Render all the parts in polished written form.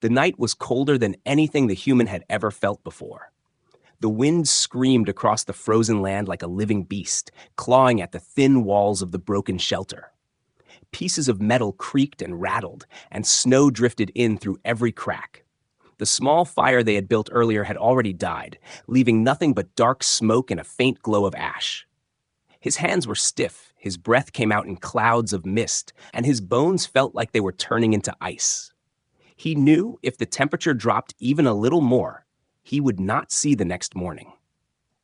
The night was colder than anything the human had ever felt before. The wind screamed across the frozen land like a living beast, clawing at the thin walls of the broken shelter. Pieces of metal creaked and rattled, and snow drifted in through every crack. The small fire they had built earlier had already died, leaving nothing but dark smoke and a faint glow of ash. His hands were stiff, his breath came out in clouds of mist, and his bones felt like they were turning into ice. He knew if the temperature dropped even a little more, he would not see the next morning.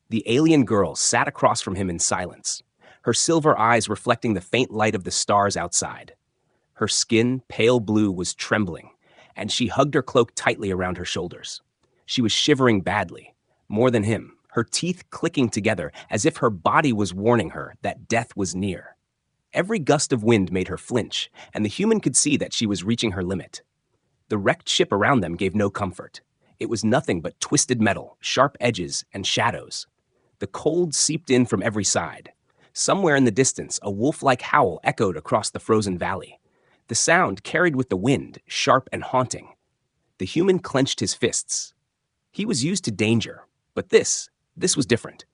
The alien girl sat across from him in silence, her silver eyes reflecting the faint light of the stars outside. Her skin, pale blue, was trembling, and she hugged her cloak tightly around her shoulders. She was shivering badly, more than him, her teeth clicking together as if her body was warning her that death was near. Every gust of wind made her flinch, and the human could see that she was reaching her limit. The wrecked ship around them gave no comfort. It was nothing but twisted metal, sharp edges, and shadows. The cold seeped in from every side. Somewhere in the distance, a wolf-like howl echoed across the frozen valley. The sound carried with the wind, sharp and haunting. The human clenched his fists. He was used to danger, but this was different.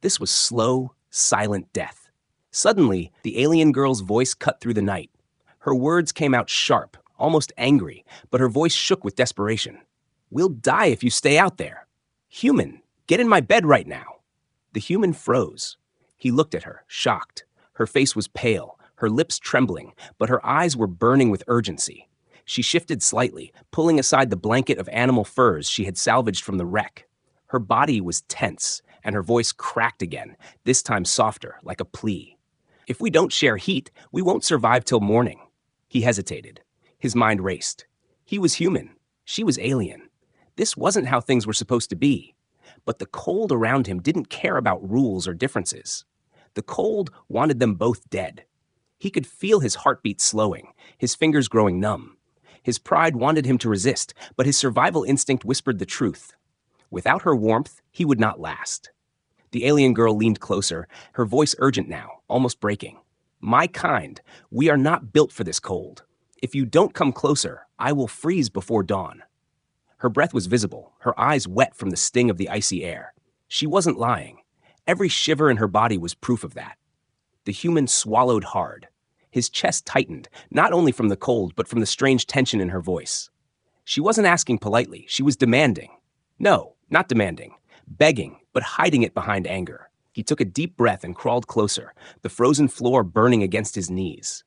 This was slow, silent death. Suddenly, the alien girl's voice cut through the night. Her words came out sharp, almost angry, but her voice shook with desperation. "We'll die if you stay out there. Human, get in my bed right now." The human froze. He looked at her, shocked. Her face was pale, her lips trembling, but her eyes were burning with urgency. She shifted slightly, pulling aside the blanket of animal furs she had salvaged from the wreck. Her body was tense, and her voice cracked again, this time softer, like a plea. "If we don't share heat, we won't survive till morning." He hesitated. His mind raced. He was human. She was alien. This wasn't how things were supposed to be. But the cold around him didn't care about rules or differences. The cold wanted them both dead. He could feel his heartbeat slowing, his fingers growing numb. His pride wanted him to resist, but his survival instinct whispered the truth. Without her warmth, he would not last. The alien girl leaned closer, her voice urgent now, almost breaking. "My kind, we are not built for this cold. If you don't come closer, I will freeze before dawn." Her breath was visible, her eyes wet from the sting of the icy air. She wasn't lying. Every shiver in her body was proof of that. The human swallowed hard. His chest tightened, not only from the cold, but from the strange tension in her voice. She wasn't asking politely, she was demanding. No, not demanding. Begging, but hiding it behind anger. He took a deep breath and crawled closer, the frozen floor burning against his knees.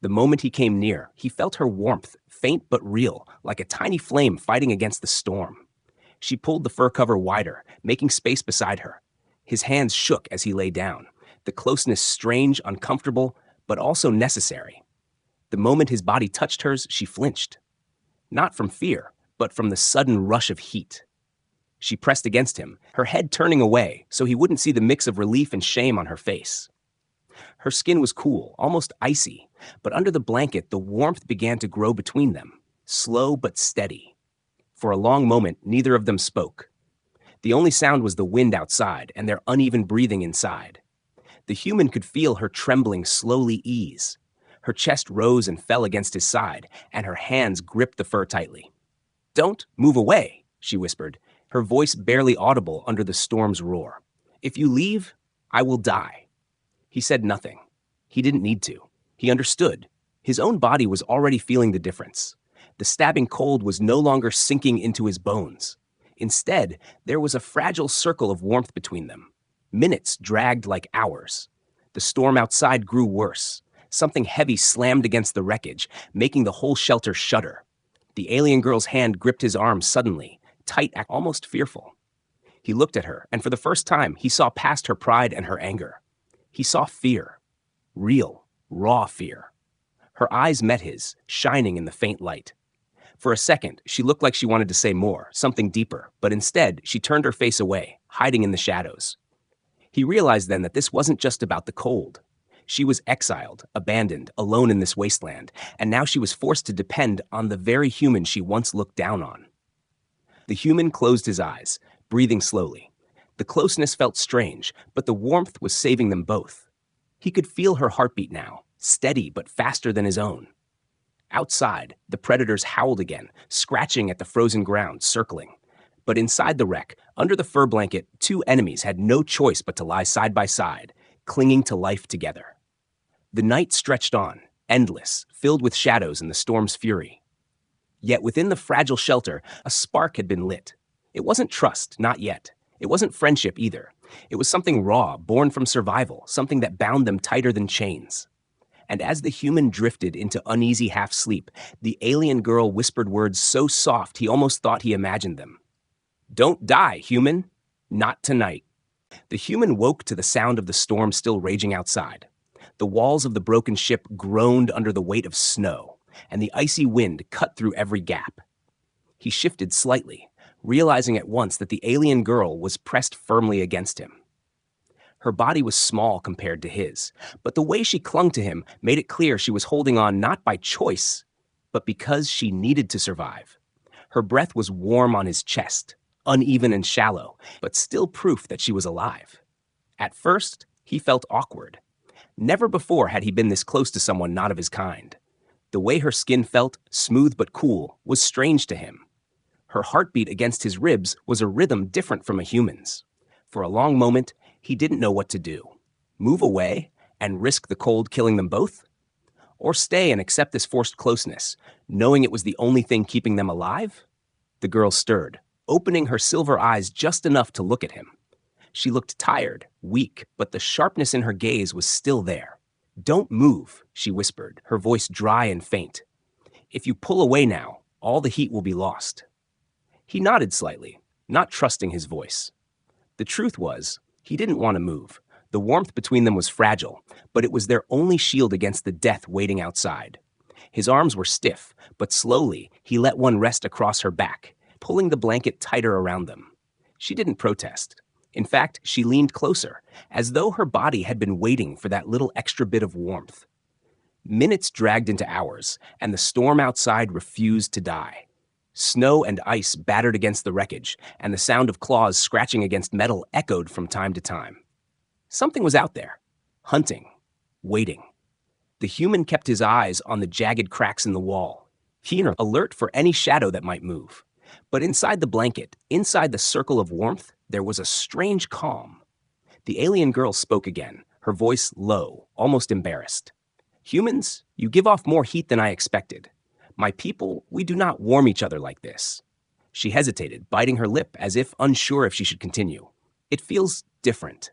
The moment he came near, he felt her warmth, faint but real, like a tiny flame fighting against the storm. She pulled the fur cover wider, making space beside her. His hands shook as he lay down, the closeness strange, uncomfortable, but also necessary. The moment his body touched hers, she flinched. Not from fear, but from the sudden rush of heat. She pressed against him, her head turning away so he wouldn't see the mix of relief and shame on her face. Her skin was cool, almost icy, but under the blanket, the warmth began to grow between them, slow but steady. For a long moment, neither of them spoke. The only sound was the wind outside and their uneven breathing inside. The human could feel her trembling slowly ease. Her chest rose and fell against his side, and her hands gripped the fur tightly. "Don't move away," she whispered, her voice barely audible under the storm's roar. "If you leave, I will die." He said nothing. He didn't need to. He understood. His own body was already feeling the difference. The stabbing cold was no longer sinking into his bones. Instead, there was a fragile circle of warmth between them. Minutes dragged like hours. The storm outside grew worse. Something heavy slammed against the wreckage, making the whole shelter shudder. The alien girl's hand gripped his arm suddenly, tight, almost fearful. He looked at her, and for the first time, he saw past her pride and her anger. He saw fear. Real, raw fear. Her eyes met his, shining in the faint light. For a second, she looked like she wanted to say more, something deeper, but instead, she turned her face away, hiding in the shadows. He realized then that this wasn't just about the cold. She was exiled, abandoned, alone in this wasteland, and now she was forced to depend on the very human she once looked down on. The human closed his eyes, breathing slowly. The closeness felt strange, but the warmth was saving them both. He could feel her heartbeat now, steady but faster than his own. Outside, the predators howled again, scratching at the frozen ground, circling. But inside the wreck, under the fur blanket, two enemies had no choice but to lie side by side, clinging to life together. The night stretched on, endless, filled with shadows and the storm's fury. Yet within the fragile shelter, a spark had been lit. It wasn't trust, not yet. It wasn't friendship either. It was something raw, born from survival, something that bound them tighter than chains. And as the human drifted into uneasy half-sleep, the alien girl whispered words so soft he almost thought he imagined them. "Don't die, human. Not tonight." The human woke to the sound of the storm still raging outside. The walls of the broken ship groaned under the weight of snow, and the icy wind cut through every gap. He shifted slightly, realizing at once that the alien girl was pressed firmly against him. Her body was small compared to his, but the way she clung to him made it clear she was holding on not by choice, but because she needed to survive. Her breath was warm on his chest, uneven and shallow, but still proof that she was alive. At first, he felt awkward. Never before had he been this close to someone not of his kind. The way her skin felt, smooth but cool, was strange to him. Her heartbeat against his ribs was a rhythm different from a human's. For a long moment, he didn't know what to do. Move away and risk the cold killing them both? Or stay and accept this forced closeness, knowing it was the only thing keeping them alive? The girl stirred, opening her silver eyes just enough to look at him. She looked tired, weak, but the sharpness in her gaze was still there. "Don't move," she whispered, her voice dry and faint. "If you pull away now, all the heat will be lost." He nodded slightly, not trusting his voice. The truth was, he didn't want to move. The warmth between them was fragile, but it was their only shield against the death waiting outside. His arms were stiff, but slowly he let one rest across her back, pulling the blanket tighter around them. She didn't protest. In fact, she leaned closer, as though her body had been waiting for that little extra bit of warmth. Minutes dragged into hours, and the storm outside refused to die. Snow and ice battered against the wreckage, and the sound of claws scratching against metal echoed from time to time. Something was out there, hunting, waiting. The human kept his eyes on the jagged cracks in the wall, keener, alert for any shadow that might move. But inside the blanket, inside the circle of warmth, there was a strange calm. The alien girl spoke again, her voice low, almost embarrassed. "Humans, you give off more heat than I expected. My people, we do not warm each other like this." She hesitated, biting her lip as if unsure if she should continue. "It feels different."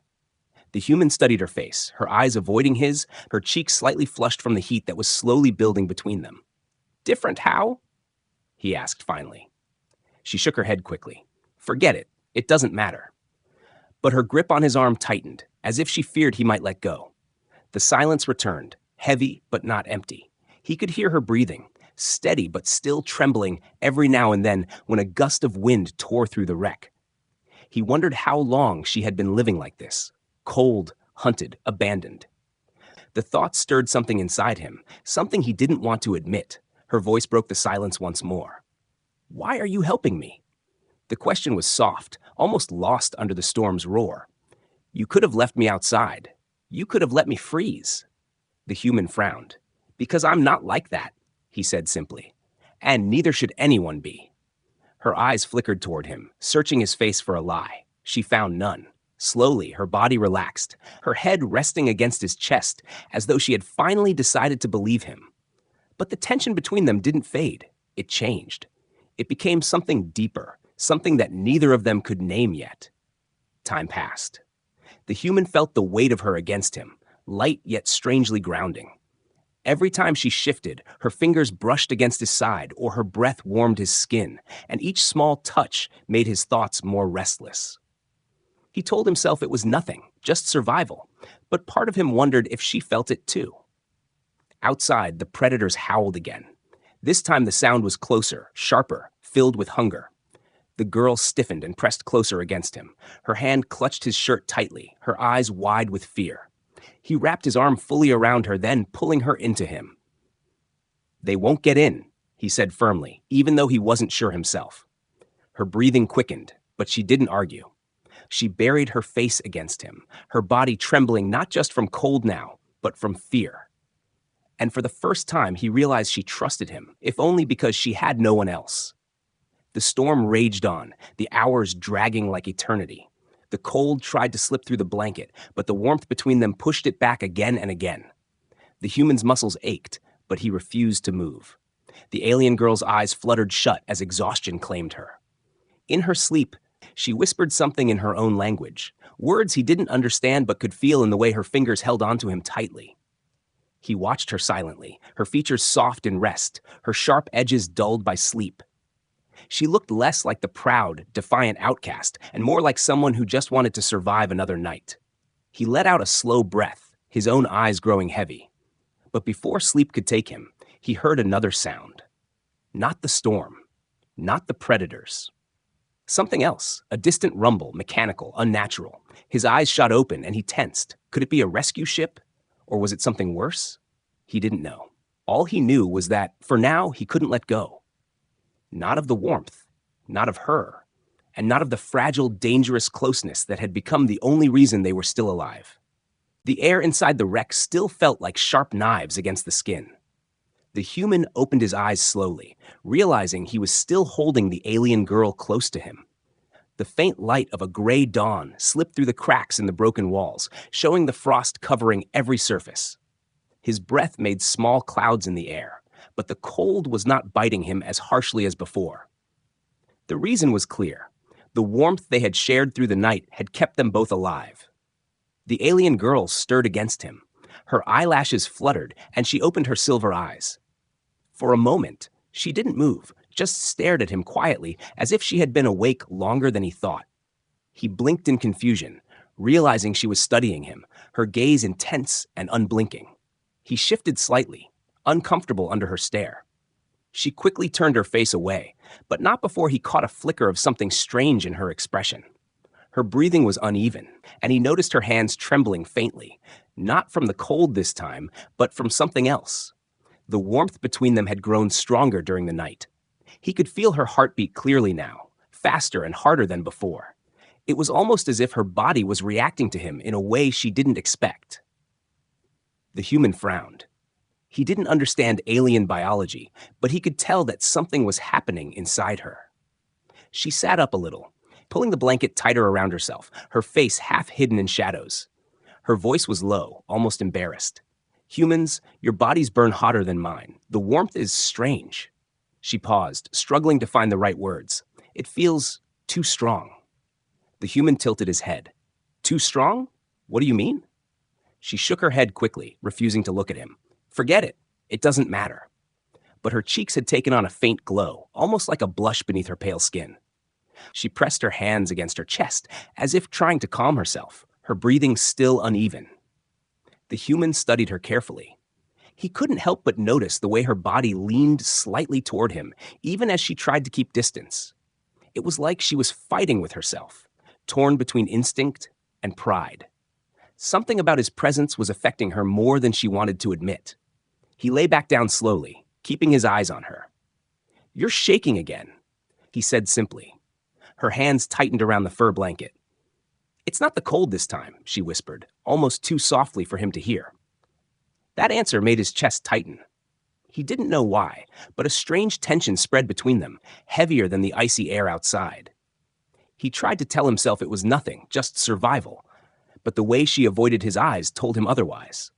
The human studied her face, her eyes avoiding his, her cheeks slightly flushed from the heat that was slowly building between them. "Different how?" he asked finally. She shook her head quickly. "Forget it. It doesn't matter." But her grip on his arm tightened, as if she feared he might let go. The silence returned, heavy but not empty. He could hear her breathing, steady but still trembling every now and then when a gust of wind tore through the wreck. He wondered how long she had been living like this, cold, hunted, abandoned. The thought stirred something inside him, something he didn't want to admit. Her voice broke the silence once more. "Why are you helping me?" The question was soft, almost lost under the storm's roar. "You could have left me outside. You could have let me freeze." The human frowned. "Because I'm not like that," he said simply. "And neither should anyone be." Her eyes flickered toward him, searching his face for a lie. She found none. Slowly, her body relaxed, her head resting against his chest, as though she had finally decided to believe him. But the tension between them didn't fade. It changed. It became something deeper, something that neither of them could name yet. Time passed. The human felt the weight of her against him, light yet strangely grounding. Every time she shifted, her fingers brushed against his side or her breath warmed his skin, and each small touch made his thoughts more restless. He told himself it was nothing, just survival, but part of him wondered if she felt it too. Outside, the predators howled again. This time the sound was closer, sharper, filled with hunger. The girl stiffened and pressed closer against him. Her hand clutched his shirt tightly, her eyes wide with fear. He wrapped his arm fully around her, then pulling her into him. "They won't get in," he said firmly, even though he wasn't sure himself. Her breathing quickened, but she didn't argue. She buried her face against him, her body trembling not just from cold now, but from fear. And for the first time, he realized she trusted him, if only because she had no one else. The storm raged on, the hours dragging like eternity. The cold tried to slip through the blanket, but the warmth between them pushed it back again and again. The human's muscles ached, but he refused to move. The alien girl's eyes fluttered shut as exhaustion claimed her. In her sleep, she whispered something in her own language, words he didn't understand but could feel in the way her fingers held onto him tightly. He watched her silently, her features soft in rest, her sharp edges dulled by sleep. She looked less like the proud, defiant outcast and more like someone who just wanted to survive another night. He let out a slow breath, his own eyes growing heavy. But before sleep could take him, he heard another sound. Not the storm, not the predators. Something else, a distant rumble, mechanical, unnatural. His eyes shot open and he tensed. Could it be a rescue ship? Or was it something worse? He didn't know. All he knew was that, for now, he couldn't let go. Not of the warmth, not of her, and not of the fragile, dangerous closeness that had become the only reason they were still alive. The air inside the wreck still felt like sharp knives against the skin. The human opened his eyes slowly, realizing he was still holding the alien girl close to him. The faint light of a gray dawn slipped through the cracks in the broken walls, showing the frost covering every surface. His breath made small clouds in the air, but the cold was not biting him as harshly as before. The reason was clear. The warmth they had shared through the night had kept them both alive. The alien girl stirred against him. Her eyelashes fluttered, and she opened her silver eyes. For a moment, she didn't move, just stared at him quietly, as if she had been awake longer than he thought. He blinked in confusion, realizing she was studying him, her gaze intense and unblinking. He shifted slightly, uncomfortable under her stare. She quickly turned her face away, but not before he caught a flicker of something strange in her expression. Her breathing was uneven, and he noticed her hands trembling faintly, not from the cold this time, but from something else. The warmth between them had grown stronger during the night. He could feel her heartbeat clearly now, faster and harder than before. It was almost as if her body was reacting to him in a way she didn't expect. The human frowned. He didn't understand alien biology, but he could tell that something was happening inside her. She sat up a little, pulling the blanket tighter around herself, her face half hidden in shadows. Her voice was low, almost embarrassed. "Humans, your bodies burn hotter than mine. The warmth is strange." She paused, struggling to find the right words. "It feels too strong." The human tilted his head. "Too strong? What do you mean?" She shook her head quickly, refusing to look at him. "Forget it. It doesn't matter." But her cheeks had taken on a faint glow, almost like a blush beneath her pale skin. She pressed her hands against her chest, as if trying to calm herself, her breathing still uneven. The human studied her carefully. He couldn't help but notice the way her body leaned slightly toward him, even as she tried to keep distance. It was like she was fighting with herself, torn between instinct and pride. Something about his presence was affecting her more than she wanted to admit. He lay back down slowly, keeping his eyes on her. "You're shaking again," he said simply. Her hands tightened around the fur blanket. "It's not the cold this time," she whispered, almost too softly for him to hear. That answer made his chest tighten. He didn't know why, but a strange tension spread between them, heavier than the icy air outside. He tried to tell himself it was nothing, just survival, but the way she avoided his eyes told him otherwise.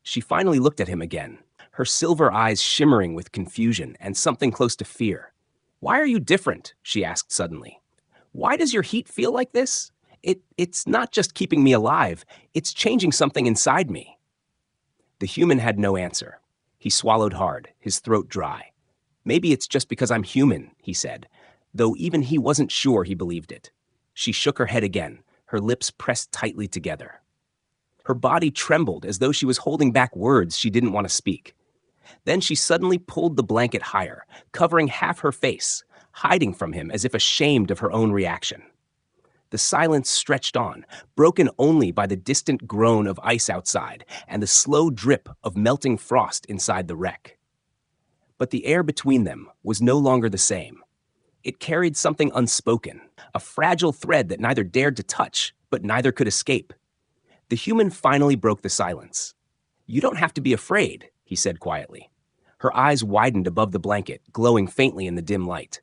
She finally looked at him again, her silver eyes shimmering with confusion and something close to fear. "Why are you different?" she asked suddenly. "Why does your heat feel like this? It's not just keeping me alive, it's changing something inside me." The human had no answer. He swallowed hard, his throat dry. "Maybe it's just because I'm human," he said, though even he wasn't sure he believed it. She shook her head again, her lips pressed tightly together. Her body trembled as though she was holding back words she didn't want to speak. Then she suddenly pulled the blanket higher, covering half her face, hiding from him as if ashamed of her own reaction. The silence stretched on, broken only by the distant groan of ice outside and the slow drip of melting frost inside the wreck. But the air between them was no longer the same. It carried something unspoken, a fragile thread that neither dared to touch, but neither could escape. The human finally broke the silence. "You don't have to be afraid," he said quietly. Her eyes widened above the blanket, glowing faintly in the dim light.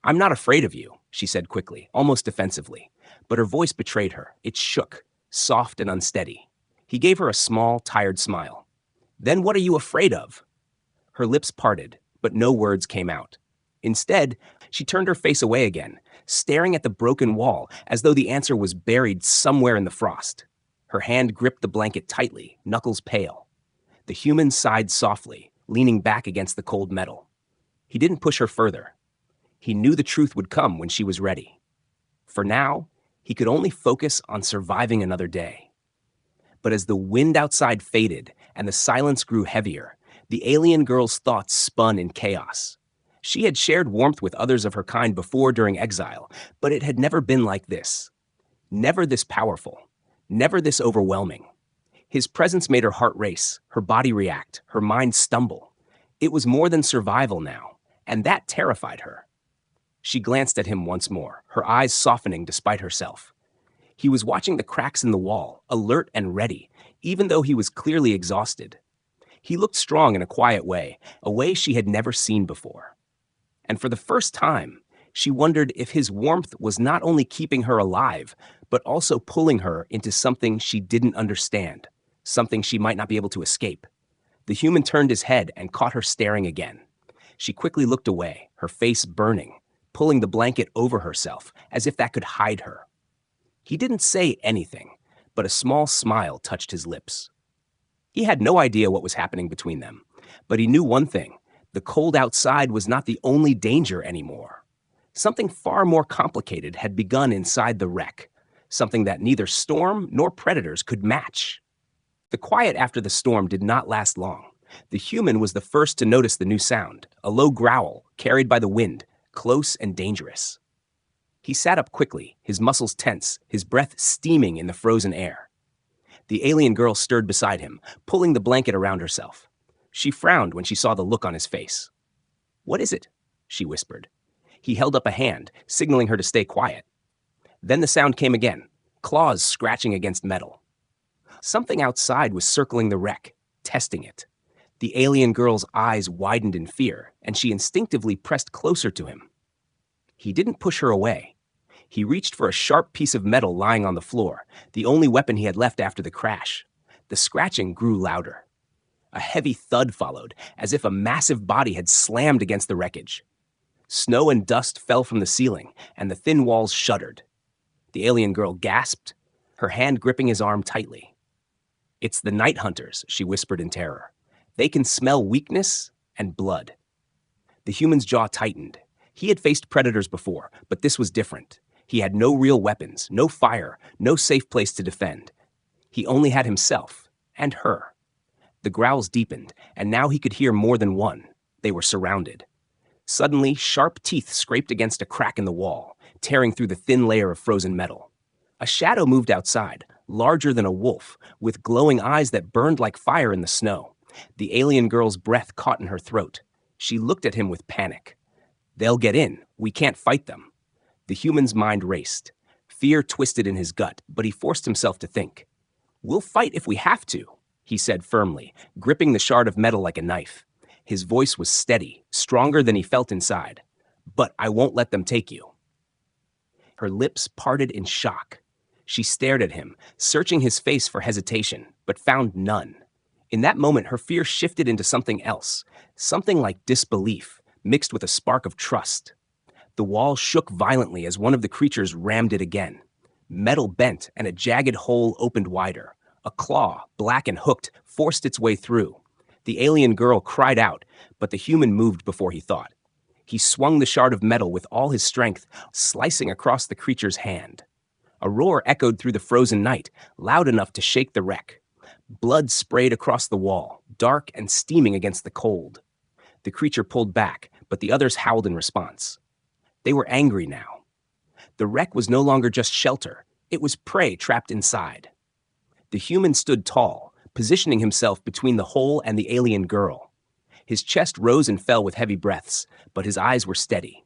I'm not afraid of you, she said quickly, almost defensively, but her voice betrayed her. It shook, soft and unsteady. He gave her a small, tired smile. Then what are you afraid of? Her lips parted, but no words came out. Instead, she turned her face away again, staring at the broken wall as though the answer was buried somewhere in the frost. Her hand gripped the blanket tightly, knuckles pale. The human sighed softly, leaning back against the cold metal. He didn't push her further. He knew the truth would come when she was ready. For now, he could only focus on surviving another day. But as the wind outside faded and the silence grew heavier, the alien girl's thoughts spun in chaos. She had shared warmth with others of her kind before during exile, but it had never been like this. Never this powerful. Never this overwhelming. His presence made her heart race, her body react, her mind stumble. It was more than survival now, and that terrified her. She glanced at him once more, her eyes softening despite herself. He was watching the cracks in the wall, alert and ready, even though he was clearly exhausted. He looked strong in a quiet way, a way she had never seen before. And for the first time, she wondered if his warmth was not only keeping her alive, but also pulling her into something she didn't understand, something she might not be able to escape. The human turned his head and caught her staring again. She quickly looked away, her face burning, pulling the blanket over herself as if that could hide her. He didn't say anything, but a small smile touched his lips. He had no idea what was happening between them, but he knew one thing. The cold outside was not the only danger anymore. Something far more complicated had begun inside the wreck, something that neither storm nor predators could match. The quiet after the storm did not last long. The human was the first to notice the new sound, a low growl carried by the wind, close and dangerous. He sat up quickly, his muscles tense, his breath steaming in the frozen air. The alien girl stirred beside him, pulling the blanket around herself. She frowned when she saw the look on his face. "What is it?" she whispered. He held up a hand, signaling her to stay quiet. Then the sound came again, claws scratching against metal. Something outside was circling the wreck, testing it. The alien girl's eyes widened in fear, and she instinctively pressed closer to him. He didn't push her away. He reached for a sharp piece of metal lying on the floor, the only weapon he had left after the crash. The scratching grew louder. A heavy thud followed, as if a massive body had slammed against the wreckage. Snow and dust fell from the ceiling, and the thin walls shuddered. The alien girl gasped, her hand gripping his arm tightly. "It's the night hunters," she whispered in terror. "They can smell weakness and blood." The human's jaw tightened. He had faced predators before, but this was different. He had no real weapons, no fire, no safe place to defend. He only had himself, and her. The growls deepened, and now he could hear more than one. They were surrounded. Suddenly, sharp teeth scraped against a crack in the wall, tearing through the thin layer of frozen metal. A shadow moved outside, larger than a wolf, with glowing eyes that burned like fire in the snow. The alien girl's breath caught in her throat. She looked at him with panic. "They'll get in. We can't fight them." The human's mind raced. Fear twisted in his gut, but he forced himself to think. "We'll fight if we have to," he said firmly, gripping the shard of metal like a knife. His voice was steady, stronger than he felt inside. "But I won't let them take you." Her lips parted in shock. She stared at him, searching his face for hesitation, but found none. In that moment, her fear shifted into something else, something like disbelief, mixed with a spark of trust. The wall shook violently as one of the creatures rammed it again. Metal bent and a jagged hole opened wider. A claw, black and hooked, forced its way through. The alien girl cried out, but the human moved before he thought. He swung the shard of metal with all his strength, slicing across the creature's hand. A roar echoed through the frozen night, loud enough to shake the wreck. Blood sprayed across the wall, dark and steaming against the cold. The creature pulled back, but the others howled in response. They were angry now. The wreck was no longer just shelter. It was prey trapped inside. The human stood tall, positioning himself between the hole and the alien girl. His chest rose and fell with heavy breaths, but his eyes were steady.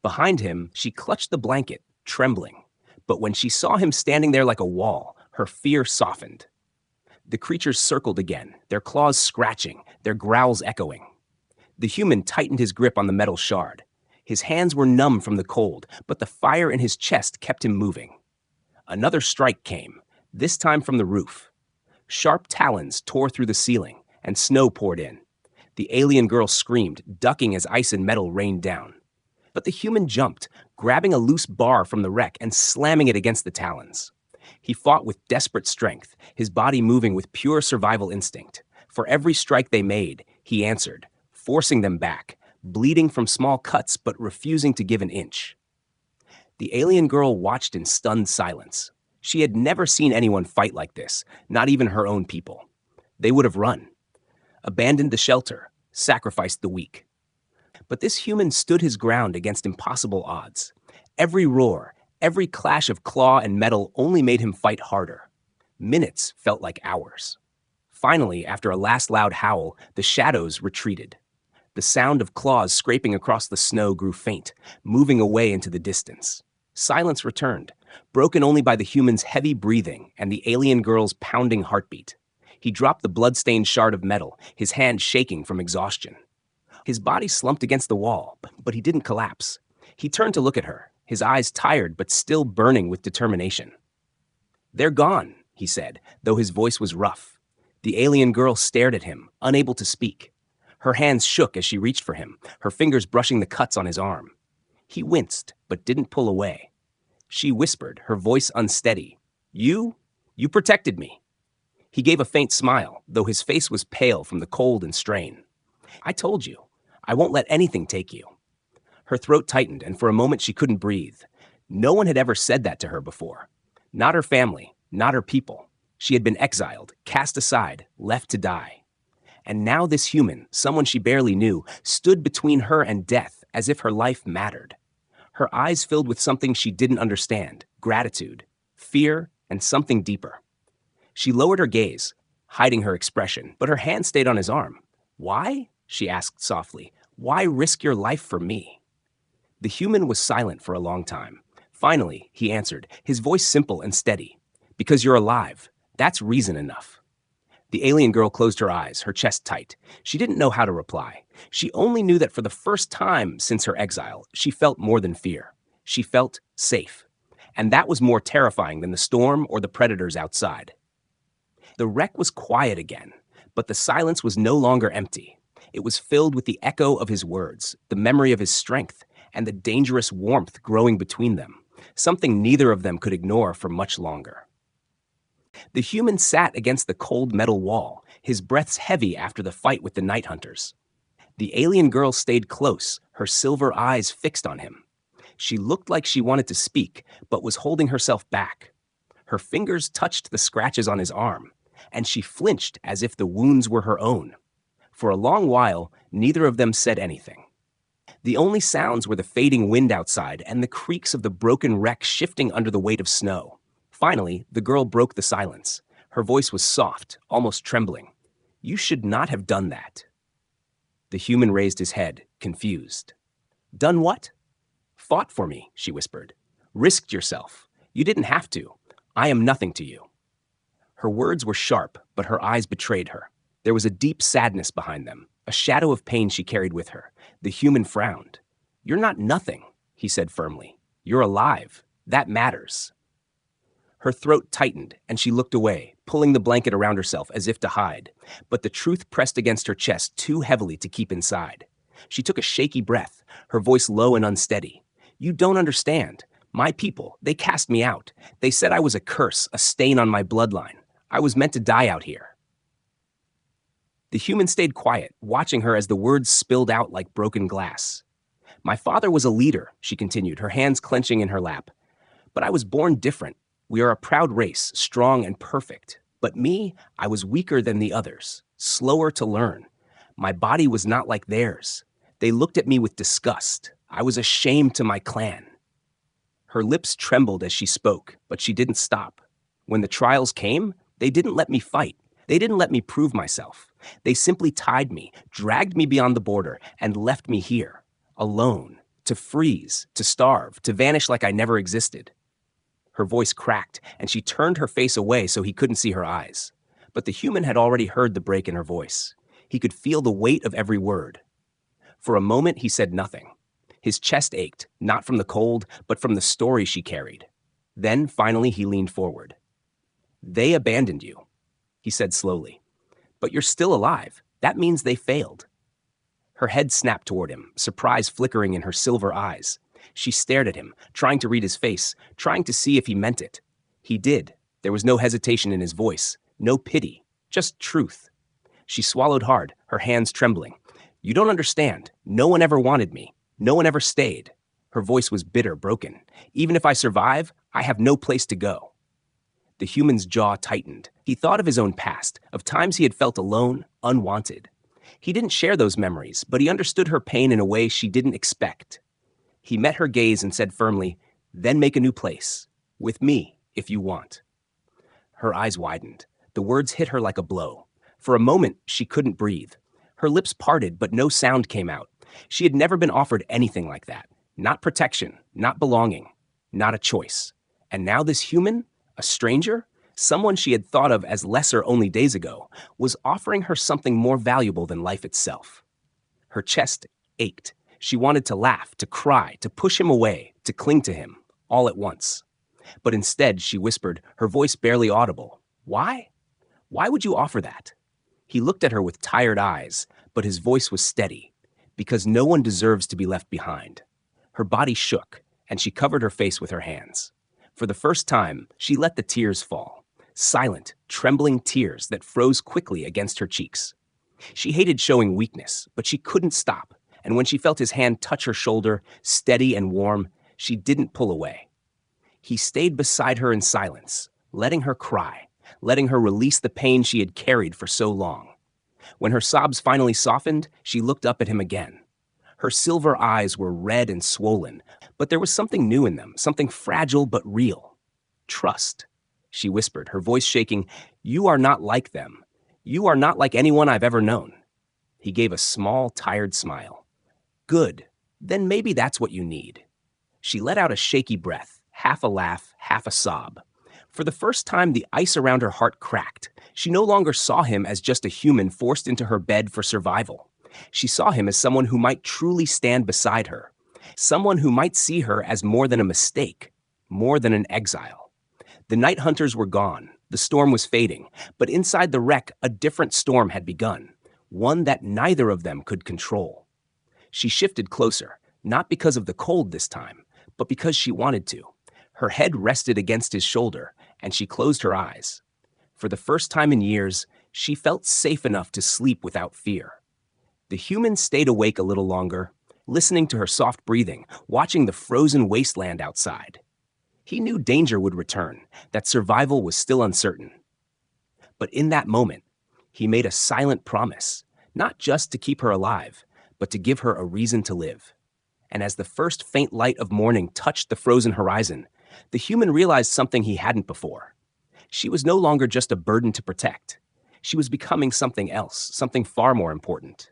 Behind him, she clutched the blanket, trembling. But when she saw him standing there like a wall, her fear softened. The creatures circled again, their claws scratching, their growls echoing. The human tightened his grip on the metal shard. His hands were numb from the cold, but the fire in his chest kept him moving. Another strike came, this time from the roof. Sharp talons tore through the ceiling, and snow poured in. The alien girl screamed, ducking as ice and metal rained down. But the human jumped, grabbing a loose bar from the wreck and slamming it against the talons. He fought with desperate strength, his body moving with pure survival instinct. For every strike they made, he answered, forcing them back, bleeding from small cuts but refusing to give an inch. The alien girl watched in stunned silence. She had never seen anyone fight like this, not even her own people. They would have run, abandoned the shelter, sacrificed the weak. But this human stood his ground against impossible odds. Every roar, every clash of claw and metal only made him fight harder. Minutes felt like hours. Finally, after a last loud howl, the shadows retreated. The sound of claws scraping across the snow grew faint, moving away into the distance. Silence returned, broken only by the human's heavy breathing and the alien girl's pounding heartbeat. He dropped the blood-stained shard of metal, his hand shaking from exhaustion. His body slumped against the wall, but he didn't collapse. He turned to look at her, his eyes tired but still burning with determination. "They're gone," he said, though his voice was rough. The alien girl stared at him, unable to speak. Her hands shook as she reached for him, her fingers brushing the cuts on his arm. He winced, but didn't pull away. She whispered, her voice unsteady, You protected me." He gave a faint smile, though his face was pale from the cold and strain. "I told you. I won't let anything take you." Her throat tightened, and for a moment she couldn't breathe. No one had ever said that to her before. Not her family, not her people. She had been exiled, cast aside, left to die. And now this human, someone she barely knew, stood between her and death as if her life mattered. Her eyes filled with something she didn't understand, gratitude, fear, and something deeper. She lowered her gaze, hiding her expression, but her hand stayed on his arm. "Why?" she asked softly. "Why risk your life for me?" The human was silent for a long time. Finally, he answered, his voice simple and steady. "Because you're alive. That's reason enough." The alien girl closed her eyes, her chest tight. She didn't know how to reply. She only knew that for the first time since her exile, she felt more than fear. She felt safe. And that was more terrifying than the storm or the predators outside. The wreck was quiet again, but the silence was no longer empty. It was filled with the echo of his words, the memory of his strength, and the dangerous warmth growing between them, something neither of them could ignore for much longer. The human sat against the cold metal wall, his breaths heavy after the fight with the night hunters. The alien girl stayed close, her silver eyes fixed on him. She looked like she wanted to speak, but was holding herself back. Her fingers touched the scratches on his arm, and she flinched as if the wounds were her own. For a long while, neither of them said anything. The only sounds were the fading wind outside and the creaks of the broken wreck shifting under the weight of snow. Finally, the girl broke the silence. Her voice was soft, almost trembling. "You should not have done that." The human raised his head, confused. "Done what?" "Fought for me," she whispered. "Risked yourself. You didn't have to. I am nothing to you." Her words were sharp, but her eyes betrayed her. There was a deep sadness behind them, a shadow of pain she carried with her. The human frowned. "You're not nothing," he said firmly. "You're alive. That matters." Her throat tightened, and she looked away, pulling the blanket around herself as if to hide. But the truth pressed against her chest too heavily to keep inside. She took a shaky breath, her voice low and unsteady. "You don't understand. My people, they cast me out. They said I was a curse, a stain on my bloodline. I was meant to die out here." The human stayed quiet, watching her as the words spilled out like broken glass. "My father was a leader," she continued, her hands clenching in her lap. "But I was born different. We are a proud race, strong and perfect. But me, I was weaker than the others, slower to learn. My body was not like theirs. They looked at me with disgust. I was a shame to my clan." Her lips trembled as she spoke, but she didn't stop. When the trials came, they didn't let me fight. They didn't let me prove myself. They simply tied me, dragged me beyond the border, and left me here, alone, to freeze, to starve, to vanish like I never existed. Her voice cracked, and she turned her face away so he couldn't see her eyes. But the human had already heard the break in her voice. He could feel the weight of every word. For a moment, he said nothing. His chest ached, not from the cold, but from the story she carried. Then, finally, he leaned forward. "They abandoned you," he said slowly. "But you're still alive. That means they failed." Her head snapped toward him, surprise flickering in her silver eyes. She stared at him, trying to read his face, trying to see if he meant it. He did. There was no hesitation in his voice, no pity, just truth. She swallowed hard, her hands trembling. "You don't understand. No one ever wanted me. No one ever stayed." Her voice was bitter, broken. "Even if I survive, I have no place to go." The human's jaw tightened. He thought of his own past, of times he had felt alone, unwanted. He didn't share those memories, but he understood her pain in a way she didn't expect. He met her gaze and said firmly, "Then make a new place. With me, if you want." Her eyes widened. The words hit her like a blow. For a moment, she couldn't breathe. Her lips parted, but no sound came out. She had never been offered anything like that. Not protection, not belonging, not a choice. And now this human, a stranger, someone she had thought of as lesser only days ago, was offering her something more valuable than life itself. Her chest ached. She wanted to laugh, to cry, to push him away, to cling to him, all at once. But instead, she whispered, her voice barely audible, "Why? Why would you offer that?" He looked at her with tired eyes, but his voice was steady. "Because no one deserves to be left behind." Her body shook, and she covered her face with her hands. For the first time, she let the tears fall. Silent, trembling tears that froze quickly against her cheeks. She hated showing weakness, but she couldn't stop, and when she felt his hand touch her shoulder, steady and warm, she didn't pull away. He stayed beside her in silence, letting her cry, letting her release the pain she had carried for so long. When her sobs finally softened, she looked up at him again. Her silver eyes were red and swollen, but there was something new in them, something fragile but real. "Trust," she whispered, her voice shaking. "You are not like them. You are not like anyone I've ever known." He gave a small, tired smile. "Good. Then maybe that's what you need." She let out a shaky breath, half a laugh, half a sob. For the first time, the ice around her heart cracked. She no longer saw him as just a human forced into her bed for survival. She saw him as someone who might truly stand beside her, someone who might see her as more than a mistake, more than an exile. The night hunters were gone, the storm was fading, but inside the wreck a different storm had begun, one that neither of them could control. She shifted closer, not because of the cold this time, but because she wanted to. Her head rested against his shoulder, and she closed her eyes. For the first time in years, she felt safe enough to sleep without fear. The human stayed awake a little longer, listening to her soft breathing, watching the frozen wasteland outside. He knew danger would return, that survival was still uncertain. But in that moment, he made a silent promise, not just to keep her alive, but to give her a reason to live. And as the first faint light of morning touched the frozen horizon, the human realized something he hadn't before. She was no longer just a burden to protect. She was becoming something else, something far more important.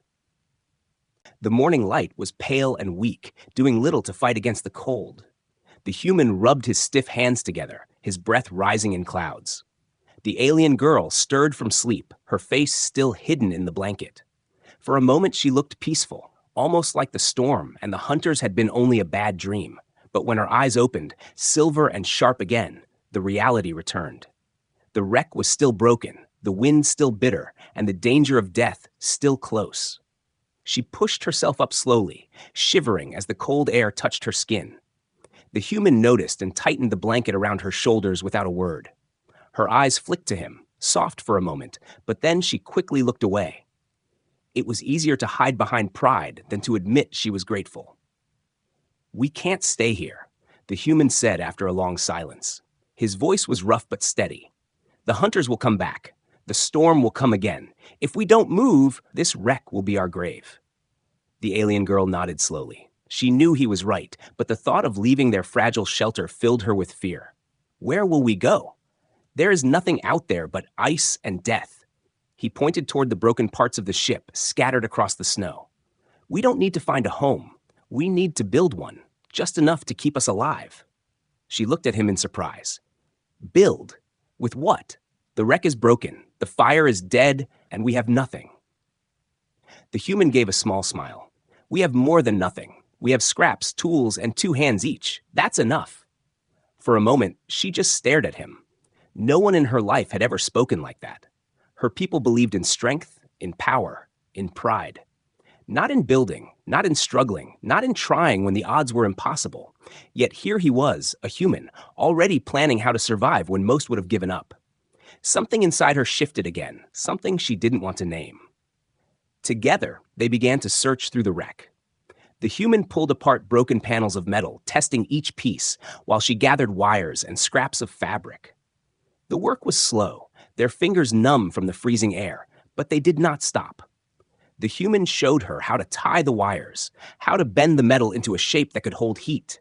The morning light was pale and weak, doing little to fight against the cold. The human rubbed his stiff hands together, his breath rising in clouds. The alien girl stirred from sleep, her face still hidden in the blanket. For a moment she looked peaceful, almost like the storm and the hunters had been only a bad dream. But when her eyes opened, silver and sharp again, the reality returned. The wreck was still broken, the wind still bitter, and the danger of death still close. She pushed herself up slowly, shivering as the cold air touched her skin. The human noticed and tightened the blanket around her shoulders without a word. Her eyes flicked to him, soft for a moment, but then she quickly looked away. It was easier to hide behind pride than to admit she was grateful. "We can't stay here," the human said after a long silence. His voice was rough but steady. "The hunters will come back. The storm will come again. If we don't move, this wreck will be our grave." The alien girl nodded slowly. She knew he was right, but the thought of leaving their fragile shelter filled her with fear. "Where will we go? There is nothing out there but ice and death." He pointed toward the broken parts of the ship scattered across the snow. "We don't need to find a home. We need to build one, just enough to keep us alive." She looked at him in surprise. "Build? With what?" The wreck is broken, the fire is dead, and we have nothing. The human gave a small smile. We have more than nothing. We have scraps, tools, and 2 hands each. That's enough. For a moment, she just stared at him. No one in her life had ever spoken like that. Her people believed in strength, in power, in pride. Not in building, not in struggling, not in trying when the odds were impossible. Yet here he was, a human, already planning how to survive when most would have given up. Something inside her shifted again, something she didn't want to name. Together, they began to search through the wreck. The human pulled apart broken panels of metal, testing each piece, while she gathered wires and scraps of fabric. The work was slow, their fingers numb from the freezing air, but they did not stop. The human showed her how to tie the wires, how to bend the metal into a shape that could hold heat.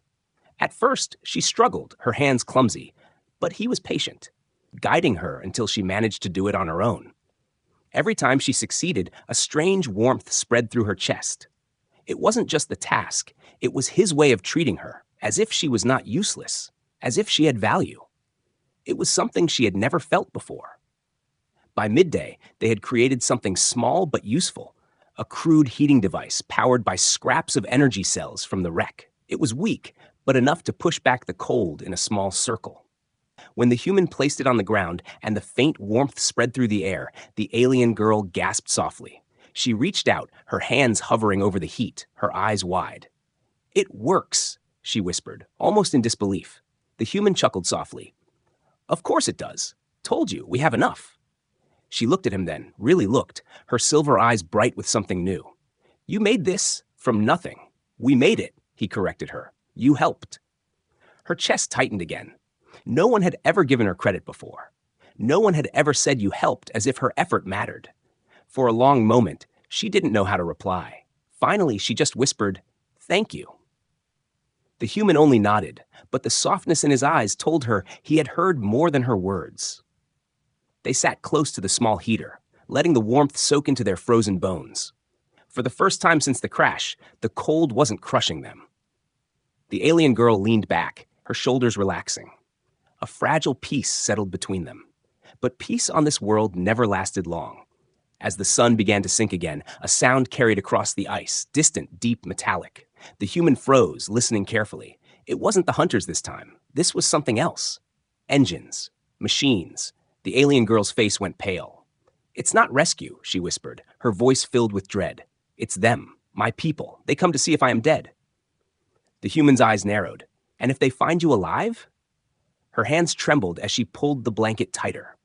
At first, she struggled, her hands clumsy, but he was patient, guiding her until she managed to do it on her own. Every time she succeeded, a strange warmth spread through her chest. It wasn't just the task, it was his way of treating her, as if she was not useless, as if she had value. It was something she had never felt before. By midday, they had created something small but useful, a crude heating device powered by scraps of energy cells from the wreck. It was weak, but enough to push back the cold in a small circle. When the human placed it on the ground and the faint warmth spread through the air, the alien girl gasped softly. She reached out, her hands hovering over the heat, her eyes wide. "It works," she whispered, almost in disbelief. The human chuckled softly. "Of course it does. Told you, we have enough." She looked at him then, really looked, her silver eyes bright with something new. "You made this from nothing. We made it," he corrected her. "You helped." Her chest tightened again. No one had ever given her credit before. No one had ever said you helped as if her effort mattered. For a long moment, she didn't know how to reply. Finally, she just whispered, "Thank you." The human only nodded, but the softness in his eyes told her he had heard more than her words. They sat close to the small heater, letting the warmth soak into their frozen bones. For the first time since the crash, the cold wasn't crushing them. The alien girl leaned back, her shoulders relaxing. A fragile peace settled between them. But peace on this world never lasted long. As the sun began to sink again, a sound carried across the ice, distant, deep, metallic. The human froze, listening carefully. It wasn't the hunters this time. This was something else. Engines. Machines. The alien girl's face went pale. "It's not rescue," she whispered, her voice filled with dread. "It's them, my people. They come to see if I am dead." The human's eyes narrowed. "And if they find you alive?" Her hands trembled as she pulled the blanket tighter.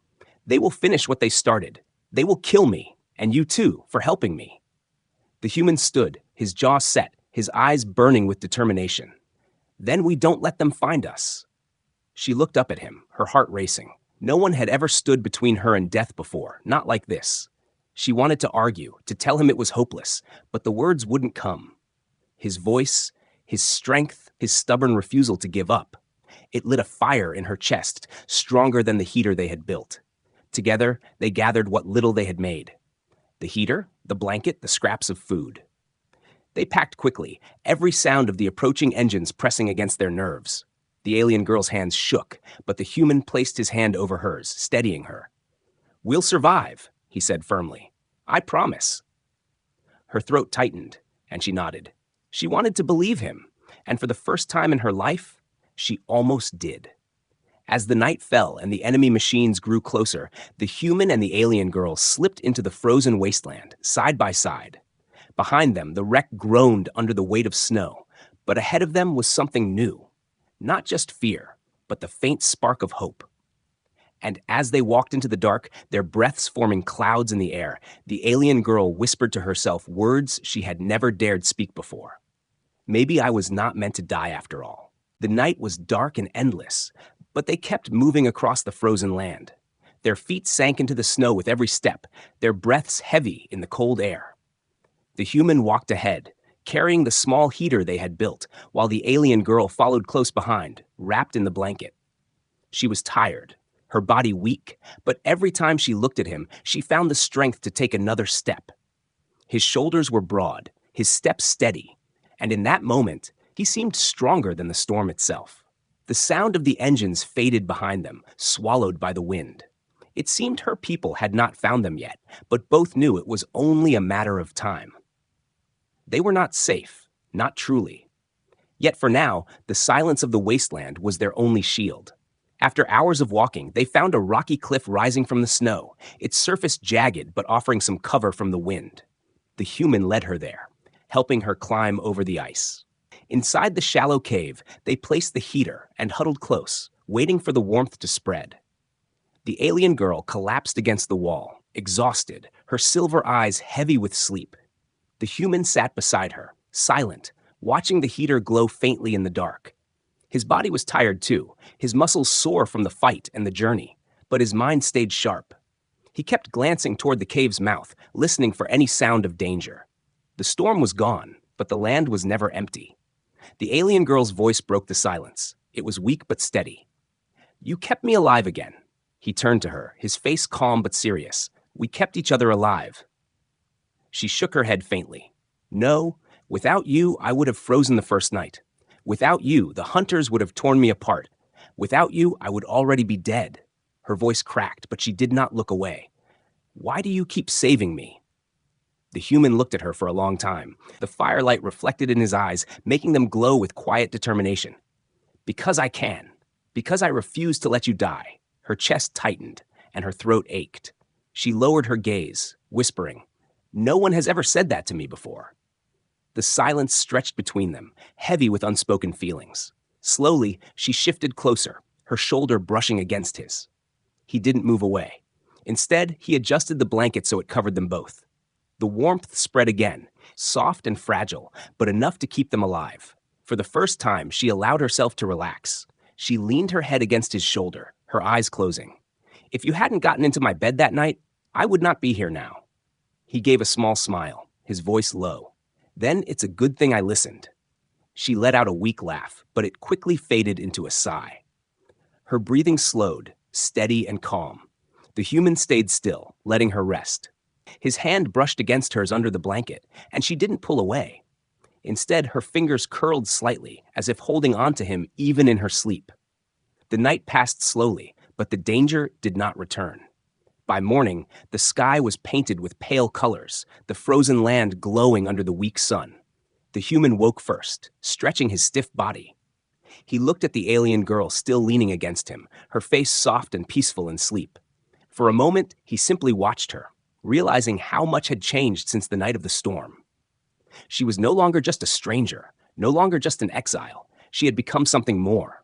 "They will finish what they started. They will kill me, and you too, for helping me." The human stood, his jaw set, his eyes burning with determination. "Then we don't let them find us." She looked up at him, her heart racing. No one had ever stood between her and death before, not like this. She wanted to argue, to tell him it was hopeless, but the words wouldn't come. His voice, his strength, his stubborn refusal to give up. It lit a fire in her chest, stronger than the heater they had built. Together, they gathered what little they had made. The heater, the blanket, the scraps of food. They packed quickly, every sound of the approaching engines pressing against their nerves. The alien girl's hands shook, but the human placed his hand over hers, steadying her. "We'll survive," he said firmly. "I promise." Her throat tightened, and she nodded. She wanted to believe him, and for the first time in her life, she almost did. As the night fell and the enemy machines grew closer, the human and the alien girl slipped into the frozen wasteland, side by side. Behind them, the wreck groaned under the weight of snow, but ahead of them was something new. Not just fear, but the faint spark of hope. And as they walked into the dark, their breaths forming clouds in the air, the alien girl whispered to herself words she had never dared speak before. "Maybe I was not meant to die after all." The night was dark and endless, but they kept moving across the frozen land. Their feet sank into the snow with every step, their breaths heavy in the cold air. The human walked ahead, carrying the small heater they had built, while the alien girl followed close behind, wrapped in the blanket. She was tired, her body weak, but every time she looked at him, she found the strength to take another step. His shoulders were broad, his step steady, and in that moment, he seemed stronger than the storm itself. The sound of the engines faded behind them, swallowed by the wind. It seemed her people had not found them yet, but both knew it was only a matter of time. They were not safe, not truly. Yet for now, the silence of the wasteland was their only shield. After hours of walking, they found a rocky cliff rising from the snow, its surface jagged but offering some cover from the wind. The human led her there, helping her climb over the ice. Inside the shallow cave, they placed the heater and huddled close, waiting for the warmth to spread. The alien girl collapsed against the wall, exhausted, her silver eyes heavy with sleep. The human sat beside her, silent, watching the heater glow faintly in the dark. His body was tired too, his muscles sore from the fight and the journey, but his mind stayed sharp. He kept glancing toward the cave's mouth, listening for any sound of danger. The storm was gone, but the land was never empty. The alien girl's voice broke the silence. It was weak but steady. "You kept me alive again." He turned to her, his face calm but serious. "We kept each other alive." She shook her head faintly. "No, without you, I would have frozen the first night. Without you, the hunters would have torn me apart. Without you, I would already be dead." Her voice cracked, but she did not look away. "Why do you keep saving me?" The human looked at her for a long time, the firelight reflected in his eyes, making them glow with quiet determination. "Because I can. Because I refuse to let you die." Her chest tightened, and her throat ached. She lowered her gaze, whispering, "No one has ever said that to me before." The silence stretched between them, heavy with unspoken feelings. Slowly, she shifted closer, her shoulder brushing against his. He didn't move away. Instead, he adjusted the blanket so it covered them both. The warmth spread again, soft and fragile, but enough to keep them alive. For the first time, she allowed herself to relax. She leaned her head against his shoulder, her eyes closing. "If you hadn't gotten into my bed that night, I would not be here now." He gave a small smile, his voice low. "Then it's a good thing I listened." She let out a weak laugh, but it quickly faded into a sigh. Her breathing slowed, steady and calm. The human stayed still, letting her rest. His hand brushed against hers under the blanket, and she didn't pull away. Instead, her fingers curled slightly, as if holding on to him even in her sleep. The night passed slowly, but the danger did not return. By morning, the sky was painted with pale colors, the frozen land glowing under the weak sun. The human woke first, stretching his stiff body. He looked at the alien girl still leaning against him, her face soft and peaceful in sleep. For a moment, he simply watched her, realizing how much had changed since the night of the storm. She was no longer just a stranger, no longer just an exile. She had become something more.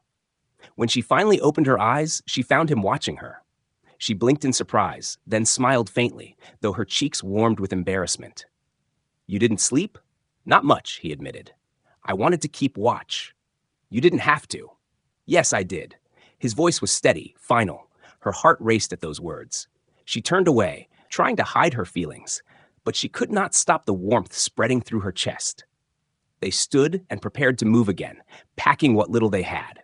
When she finally opened her eyes, she found him watching her. She blinked in surprise, then smiled faintly, though her cheeks warmed with embarrassment. "You didn't sleep?" "Not much," he admitted. "I wanted to keep watch." "You didn't have to." "Yes, I did." His voice was steady, final. Her heart raced at those words. She turned away, trying to hide her feelings, but she could not stop the warmth spreading through her chest. They stood and prepared to move again, packing what little they had.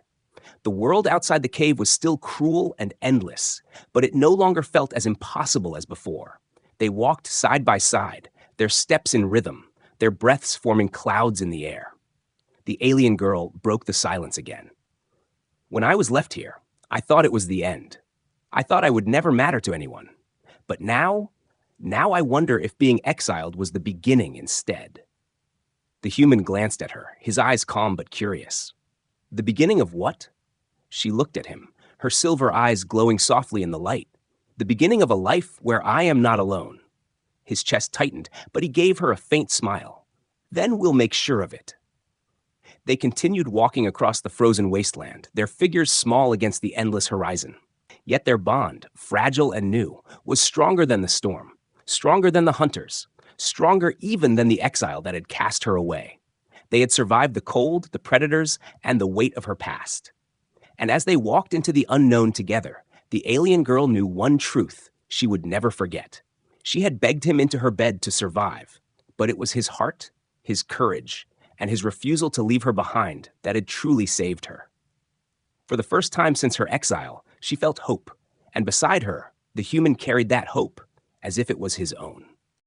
The world outside the cave was still cruel and endless, but it no longer felt as impossible as before. They walked side by side, their steps in rhythm, their breaths forming clouds in the air. The alien girl broke the silence again. "When I was left here, I thought it was the end. I thought I would never matter to anyone. But now I wonder if being exiled was the beginning instead." The human glanced at her, his eyes calm but curious. "The beginning of what?" She looked at him, her silver eyes glowing softly in the light. "The beginning of a life where I am not alone." His chest tightened, but he gave her a faint smile. "Then we'll make sure of it." They continued walking across the frozen wasteland, their figures small against the endless horizon. Yet their bond, fragile and new, was stronger than the storm, stronger than the hunters, stronger even than the exile that had cast her away. They had survived the cold, the predators, and the weight of her past. And as they walked into the unknown together, the alien girl knew one truth she would never forget. She had begged him into her bed to survive, but it was his heart, his courage, and his refusal to leave her behind that had truly saved her. For the first time since her exile, she felt hope, and beside her, the human carried that hope as if it was his own.